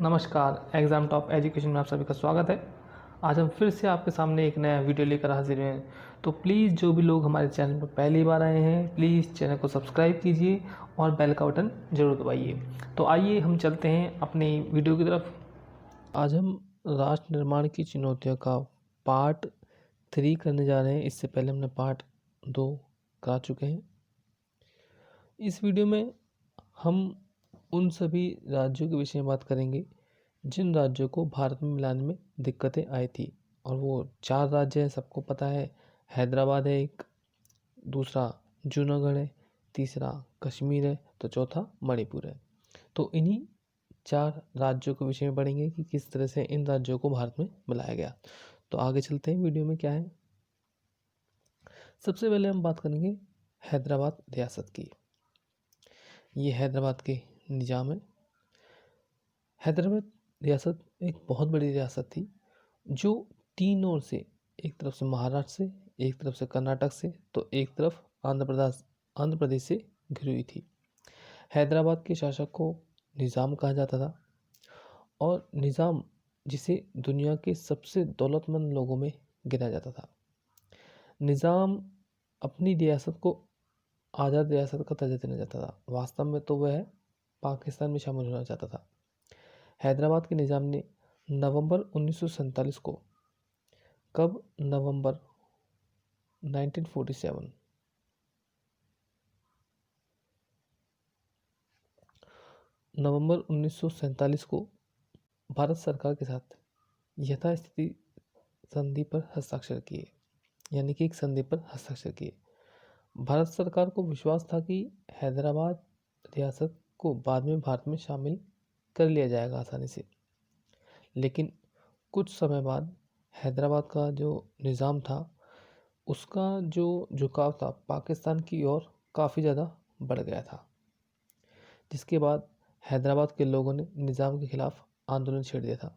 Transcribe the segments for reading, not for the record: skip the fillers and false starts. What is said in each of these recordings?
नमस्कार, exam top education में आप सभी का स्वागत है। आज हम फिर से आपके सामने एक नया वीडियो लेकर हाजिर हैं। तो प्लीज़ जो भी लोग हमारे चैनल पर पहली बार आए हैं, प्लीज़ चैनल को सब्सक्राइब कीजिए और बेल का बटन ज़रूर दबाइए। तो आइए हम चलते हैं अपनी वीडियो की तरफ। आज हम राष्ट्र निर्माण की चुनौतियों का पार्ट 3 करने जा रहे हैं। इससे पहले हमने पार्ट 2 करा चुके हैं। इस वीडियो में हम उन सभी राज्यों के विषय में बात करेंगे जिन राज्यों को भारत में मिलाने में दिक्कतें आई थी। और वो 4 राज्य हैं, सबको पता है। हैदराबाद है एक, दूसरा जूनागढ़ है, तीसरा कश्मीर है, तो चौथा मणिपुर है। तो इन्हीं 4 राज्यों के विषय में पढ़ेंगे कि किस तरह से इन राज्यों को भारत में मिलाया गया। तो आगे चलते हैं, वीडियो में क्या है। सबसे पहले हम बात करेंगे हैदराबाद रियासत की। ये हैदराबाद के निज़ाम है। हैदराबाद रियासत एक बहुत बड़ी रियासत थी जो 3 ओर से, एक तरफ से महाराष्ट्र से, एक तरफ से कर्नाटक से, तो एक तरफ आंध्र प्रदेश से घिरी हुई थी। हैदराबाद के शासक को निज़ाम कहा जाता था और निज़ाम जिसे दुनिया के सबसे दौलतमंद लोगों में गिना जाता था। निज़ाम अपनी रियासत को आज़ाद रियासत का दर्जा देना चाहता था। वास्तव में तो वह पाकिस्तान में शामिल होना चाहता था। हैदराबाद के निज़ाम ने नवंबर 1947 को, कब, नवंबर 1947, नवंबर 1947 को भारत सरकार के साथ यथास्थिति संधि पर हस्ताक्षर किए, यानी कि एक संधि पर हस्ताक्षर किए। भारत सरकार को विश्वास था कि हैदराबाद रियासत को बाद में भारत में शामिल कर लिया जाएगा आसानी से। लेकिन कुछ समय बाद हैदराबाद का जो निज़ाम था उसका जो झुकाव था पाकिस्तान की ओर काफ़ी ज़्यादा बढ़ गया था, जिसके बाद हैदराबाद के लोगों ने निज़ाम के खिलाफ आंदोलन छेड़ दिया था।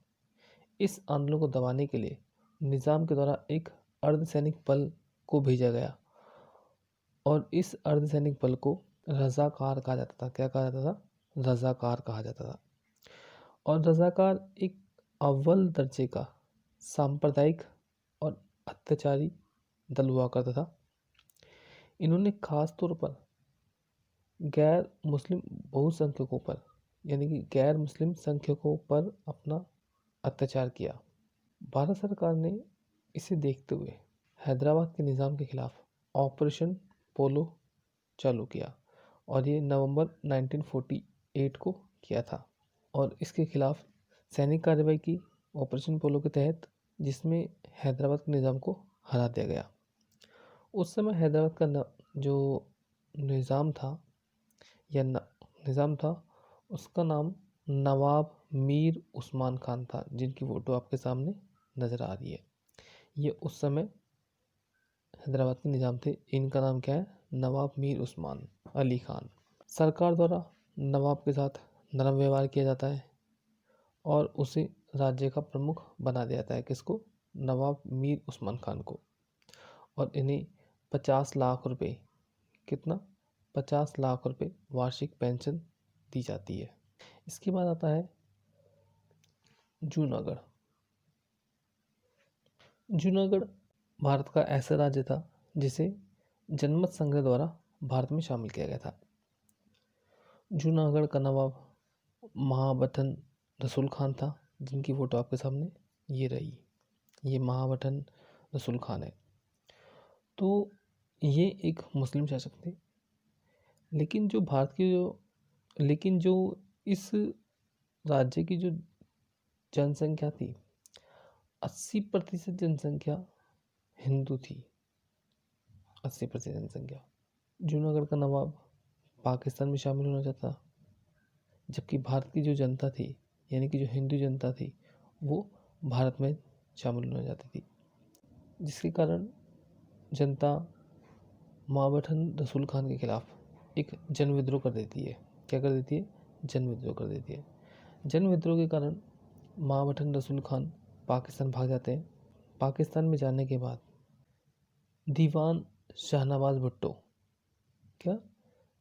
इस आंदोलन को दबाने के लिए निज़ाम के द्वारा एक अर्धसैनिक बल को भेजा गया और इस अर्धसैनिक बल को रज़ाकार कहा जाता था। क्या कहा जाता था? रज़ाकार कहा जाता था। और रज़ाकार एक अव्वल दर्जे का सांप्रदायिक और अत्याचारी दल हुआ करता था। इन्होंने खास तौर पर गैर मुस्लिम बहुसंख्यकों पर, यानी कि गैर मुस्लिम संख्यकों पर अपना अत्याचार किया। भारत सरकार ने इसे देखते हुए हैदराबाद के निज़ाम के खिलाफ ऑपरेशन पोलो चालू किया और ये नवंबर 1948 को किया था। और इसके खिलाफ सैनिक कार्रवाई की ऑपरेशन पोलो के तहत, जिसमें हैदराबाद के निज़ाम को हरा दिया गया। उस समय हैदराबाद का जो निज़ाम था या निज़ाम था, उसका नाम नवाब मीर उस्मान खान था, जिनकी फ़ोटो आपके सामने नज़र आ रही है। ये उस समय हैदराबाद के निज़ाम थे। इनका नाम क्या है? नवाब मीर उस्मान अली खान। सरकार द्वारा नवाब के साथ नरम व्यवहार किया जाता है और उसे राज्य का प्रमुख बना दिया जाता है। किसको? नवाब मीर उस्मान खान को। और इन्हें 50 लाख रुपए, कितना? 50 लाख रुपए वार्षिक पेंशन दी जाती है। इसके बाद आता है जूनागढ़। जूनागढ़ भारत का ऐसा राज्य था जिसे जनमत संग्रह द्वारा भारत में शामिल किया गया था। जूनागढ़ का नवाब महाबतन रसूल खान था, जिनकी फ़ोटो आपके सामने ये रही। ये महाबतन रसूल खान है। तो ये एक मुस्लिम शासक थे। लेकिन जो इस राज्य की जो जनसंख्या थी, 80% जनसंख्या हिंदू थी। 80% जनसंख्या। जूनागढ़ का नवाब पाकिस्तान में शामिल होना चाहता, जबकि भारत की जो जनता थी, यानी कि जो हिंदू जनता थी, वो भारत में शामिल होना चाहती थी, जिसके कारण जनता महाबतन रसूल खान के खिलाफ एक जन विद्रोह कर देती है। क्या कर देती है? जन विद्रोह कर देती है। जन विद्रोह के कारण महाबतन रसूल खान पाकिस्तान भाग जाते हैं। पाकिस्तान में जाने के बाद दीवान शाहनवाज भुट्टो, क्या?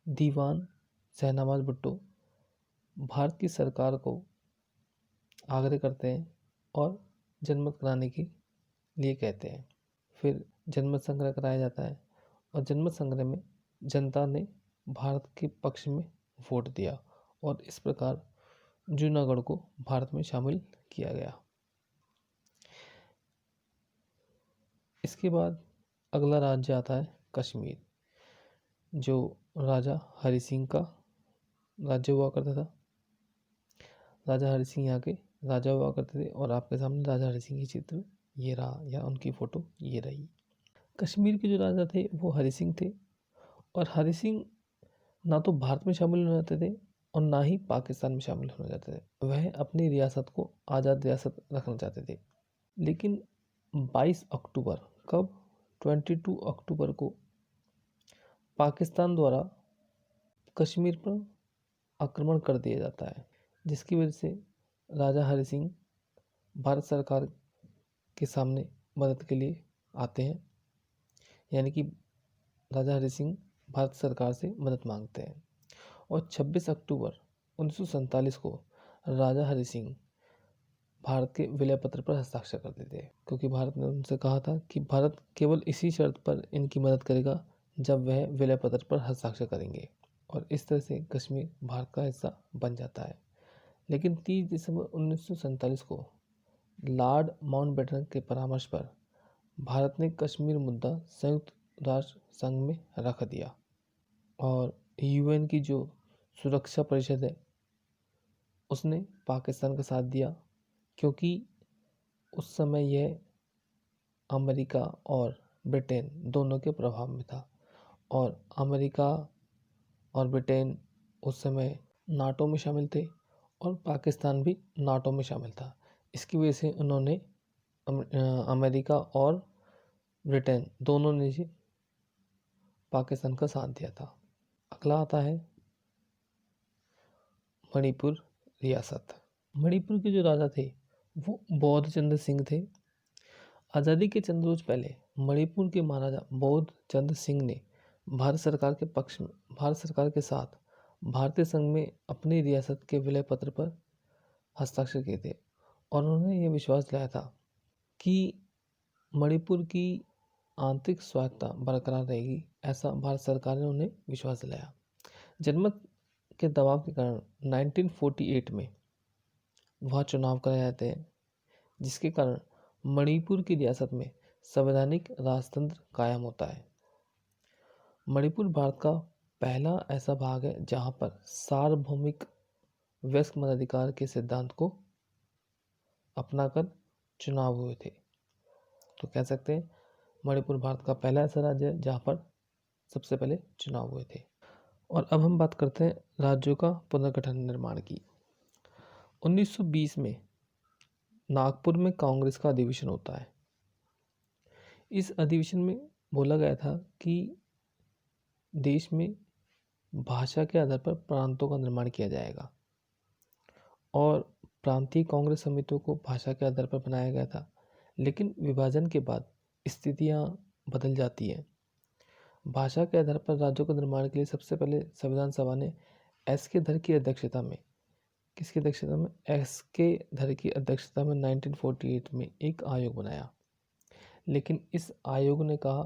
दीवान शाहनवाज भुट्टो भारत की सरकार को आग्रह करते हैं और जनमत कराने के लिए कहते हैं। फिर जनमत संग्रह कराया जाता है और जनमत संग्रह में जनता ने भारत के पक्ष में वोट दिया और इस प्रकार जूनागढ़ को भारत में शामिल किया गया। इसके बाद अगला राज्य आता है कश्मीर, जो राजा हरि सिंह का राज्य हुआ करता था। राजा हरि सिंह यहाँ के राजा हुआ करते थे और आपके सामने राजा हरि सिंह की चित्र ये रहा या उनकी फ़ोटो ये रही। कश्मीर के जो राजा थे वो हरि सिंह थे और हरि सिंह ना तो भारत में शामिल होना चाहते थे और ना ही पाकिस्तान में शामिल होना चाहते थे। वह अपनी रियासत को आज़ाद रियासत रखना चाहते थे। लेकिन 22 अक्टूबर कब 22 अक्टूबर को पाकिस्तान द्वारा कश्मीर पर आक्रमण कर दिया जाता है, जिसकी वजह से राजा हरि सिंह भारत सरकार के सामने मदद के लिए आते हैं। यानी कि राजा हरि सिंह भारत सरकार से मदद मांगते हैं और 26 अक्टूबर 1947 को राजा हरि सिंह भारत के विलय पत्र पर हस्ताक्षर कर देते हैं, क्योंकि भारत ने उनसे कहा था कि भारत केवल इसी शर्त पर इनकी मदद करेगा जब वह विलय पत्र पर हस्ताक्षर करेंगे और इस तरह से कश्मीर भारत का हिस्सा बन जाता है। लेकिन 30 दिसंबर 1947 को लॉर्ड माउंटबेटन के परामर्श पर भारत ने कश्मीर मुद्दा संयुक्त राष्ट्र संघ में रख दिया और यूएन की जो सुरक्षा परिषद है उसने पाकिस्तान का साथ दिया, क्योंकि उस समय यह अमेरिका और ब्रिटेन दोनों के प्रभाव में था और अमेरिका और ब्रिटेन उस समय नाटो में शामिल थे और पाकिस्तान भी नाटो में शामिल था। इसकी वजह से उन्होंने अमेरिका और ब्रिटेन दोनों ने जी पाकिस्तान का साथ दिया था। अगला आता है मणिपुर रियासत। मणिपुर के जो राजा थे वो बौद्ध चंद्र सिंह थे। आज़ादी के चंद रोज पहले मणिपुर के महाराजा बौद्ध चंद्र सिंह ने भारत सरकार के साथ भारतीय संघ में अपनी रियासत के विलय पत्र पर हस्ताक्षर किए थे और उन्होंने ये विश्वास दिलाया था कि मणिपुर की आंतरिक स्वायत्तता बरकरार रहेगी। ऐसा भारत सरकार ने उन्हें विश्वास दिलाया। जनमत के दबाव के कारण 1948 में वहाँ चुनाव कराए जाते हैं, जिसके कारण मणिपुर की रियासत में संवैधानिक राजतंत्र कायम होता है। मणिपुर भारत का पहला ऐसा भाग है जहाँ पर सार्वभौमिक वयस्क मताधिकार के सिद्धांत को अपनाकर चुनाव हुए थे। तो कह सकते हैं मणिपुर भारत का पहला ऐसा राज्य है जहाँ पर सबसे पहले चुनाव हुए थे। और अब हम बात करते हैं राज्यों का पुनर्गठन निर्माण की। 1920 में नागपुर में कांग्रेस का अधिवेशन होता है। इस अधिवेशन में बोला गया था कि देश में भाषा के आधार पर प्रांतों का निर्माण किया जाएगा और प्रांतीय कांग्रेस समितियों को भाषा के आधार पर बनाया गया था। लेकिन विभाजन के बाद स्थितियां बदल जाती हैं। भाषा के आधार पर राज्यों के निर्माण के लिए सबसे पहले संविधान सभा ने एस के धर की अध्यक्षता में एस के धर की अध्यक्षता में 1948 में एक आयोग बनाया। लेकिन इस आयोग ने कहा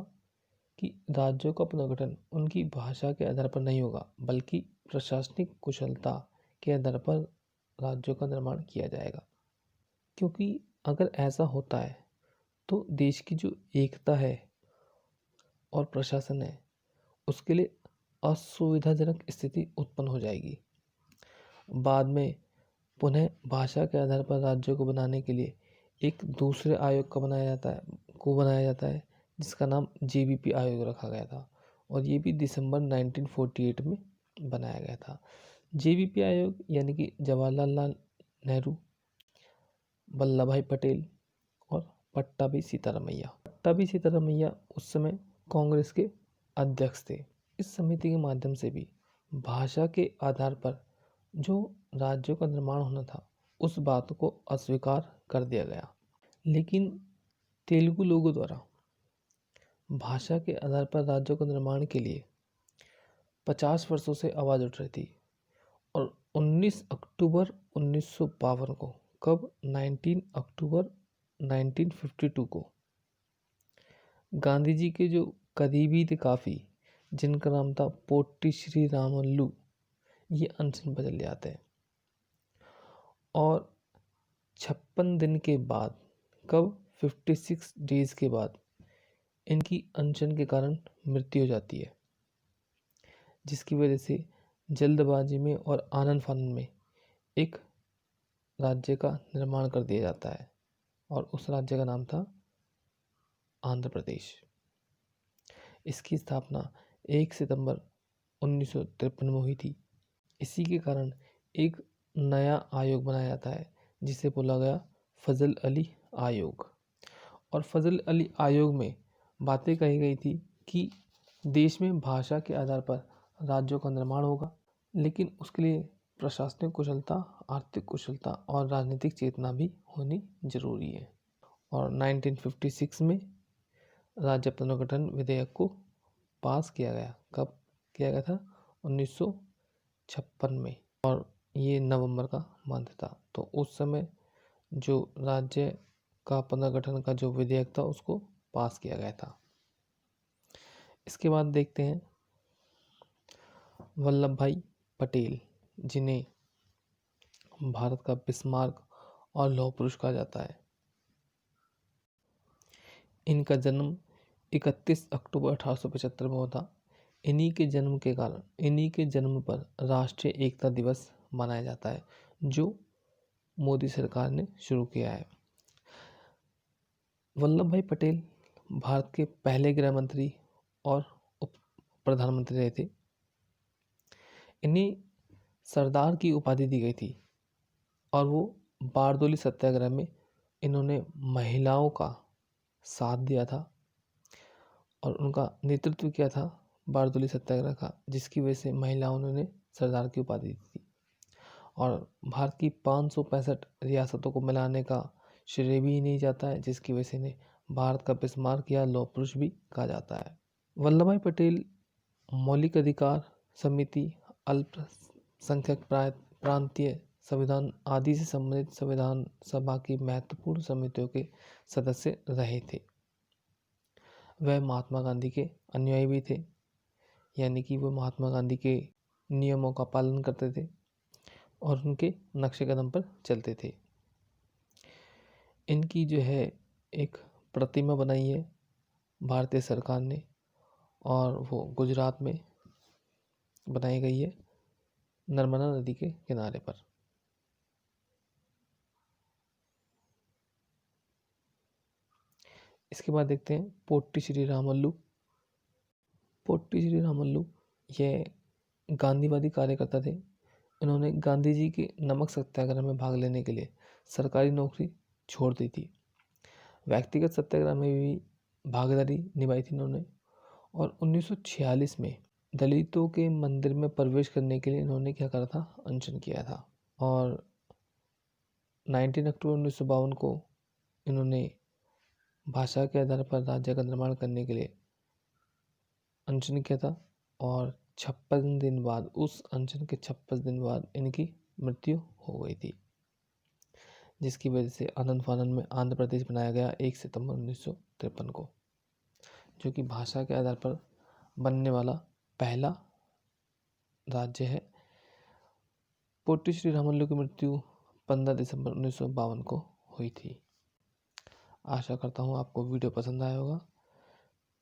कि राज्यों का पुनर्गठन उनकी भाषा के आधार पर नहीं होगा, बल्कि प्रशासनिक कुशलता के आधार पर राज्यों का निर्माण किया जाएगा। क्योंकि अगर ऐसा होता है तो देश की जो एकता है और प्रशासन है उसके लिए असुविधाजनक स्थिति उत्पन्न हो जाएगी। बाद में पुनः भाषा के आधार पर राज्यों को बनाने के लिए एक दूसरे आयोग का बनाया जाता है जिसका नाम जेबीपी आयोग रखा गया था और ये भी दिसंबर 1948 में बनाया गया था। जेबीपी आयोग यानी कि जवाहरलाल नेहरू, वल्लभ भाई पटेल और पट्टाभी सीतारामैया उस समय कांग्रेस के अध्यक्ष थे। इस समिति के माध्यम से भी भाषा के आधार पर जो राज्यों का निर्माण होना था उस बात को अस्वीकार कर दिया गया। लेकिन तेलुगु लोगों द्वारा भाषा के आधार पर राज्यों के निर्माण के लिए 50 वर्षों से आवाज़ उठ रही थी और 19 अक्टूबर 1952 को कब? 19 अक्टूबर 1952 को। गांधी जी के जो करीबी थे काफ़ी, जिनका नाम था पोट्टी श्री रामुलु, ये अनशन पर चले जाते हैं और 56 दिन के बाद, कब? 56 डेज के बाद इनकी अनशन के कारण मृत्यु हो जाती है, जिसकी वजह से जल्दबाजी में और आनन फानन में एक राज्य का निर्माण कर दिया जाता है और उस राज्य का नाम था आंध्र प्रदेश। इसकी स्थापना 1 सितंबर 1953 में हुई थी। इसी के कारण एक नया आयोग बनाया जाता है जिसे बोला गया फजल अली आयोग। और फजल अली आयोग में बातें कही गई थी कि देश में भाषा के आधार पर राज्यों का निर्माण होगा, लेकिन उसके लिए प्रशासनिक कुशलता, आर्थिक कुशलता और राजनीतिक चेतना भी होनी जरूरी है। और 1956 में राज्य पुनर्गठन विधेयक को पास किया गया। कब किया गया था? 1956 में, और ये नवंबर का मंथ था। तो उस समय जो राज्य का पुनर्गठन का जो विधेयक था उसको पास किया गया था। इसके बाद देखते हैं वल्लभ भाई पटेल, जिन्हें भारत का बिस्मार्क और लौह पुरुष कहा जाता है। इनका जन्म 31 अक्टूबर 1875 में हुआ था। इन्हीं के जन्म पर राष्ट्रीय एकता दिवस मनाया जाता है, जो मोदी सरकार ने शुरू किया है। वल्लभ भाई पटेल भारत के पहले गृह मंत्री और उप प्रधानमंत्री रहे थे। इन्हें सरदार की उपाधि दी गई थी और वो बारदोली सत्याग्रह में इन्होंने महिलाओं का साथ दिया था और उनका नेतृत्व किया था बारदोली सत्याग्रह का, जिसकी वजह से महिलाओं ने सरदार की उपाधि दी थी। और भारत की 565 रियासतों को मिलाने का श्रेय भी नहीं जाता है, जिसकी वजह से इन्हें भारत का बिस्मार्क या लौह पुरुष भी कहा जाता है। वल्लभ भाई पटेल मौलिक अधिकार समिति, अल्पसंख्यक प्रांतीय संविधान आदि से संबंधित संविधान सभा की महत्वपूर्ण समितियों के सदस्य रहे थे। वह महात्मा गांधी के अनुयायी भी थे, यानी कि वो महात्मा गांधी के नियमों का पालन करते थे और उनके नक्शे कदम पर चलते थे। इनकी जो है एक प्रतिमा बनाई है भारतीय सरकार ने, और वो गुजरात में बनाई गई है, नर्मदा नदी के किनारे पर। इसके बाद देखते हैं पोट्टी श्री रामुलु। पोट्टी श्री रामुलु ये गांधीवादी कार्यकर्ता थे। इन्होंने गांधी जी के नमक सत्याग्रह में भाग लेने के लिए सरकारी नौकरी छोड़ दी थी। व्यक्तिगत सत्याग्रह में भी भागीदारी निभाई थी इन्होंने। और 1946 में दलितों के मंदिर में प्रवेश करने के लिए इन्होंने क्या करा था? अनशन किया था। और 19 अक्टूबर 1952 को इन्होंने भाषा के आधार पर राज्य का निर्माण करने के लिए अनशन किया था। और 56 दिन बाद, उस अनशन के 56 दिन बाद इनकी मृत्यु हो गई थी, जिसकी वजह से आनन फानन में आंध्र प्रदेश बनाया गया 1 सितंबर 1953 को, जो कि भाषा के आधार पर बनने वाला पहला राज्य है। पोट्टी श्री रामुलु की मृत्यु 15 दिसंबर 1952 को हुई थी। आशा करता हूँ आपको वीडियो पसंद आया होगा।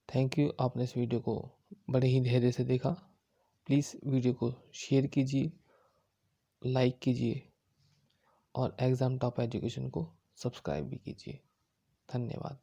थैंक यू, आपने इस वीडियो को बड़े ही धैर्य से देखा। प्लीज़ वीडियो को शेयर कीजिए, लाइक कीजिए और एग्ज़ाम टॉप एजुकेशन को सब्सक्राइब भी कीजिए। धन्यवाद।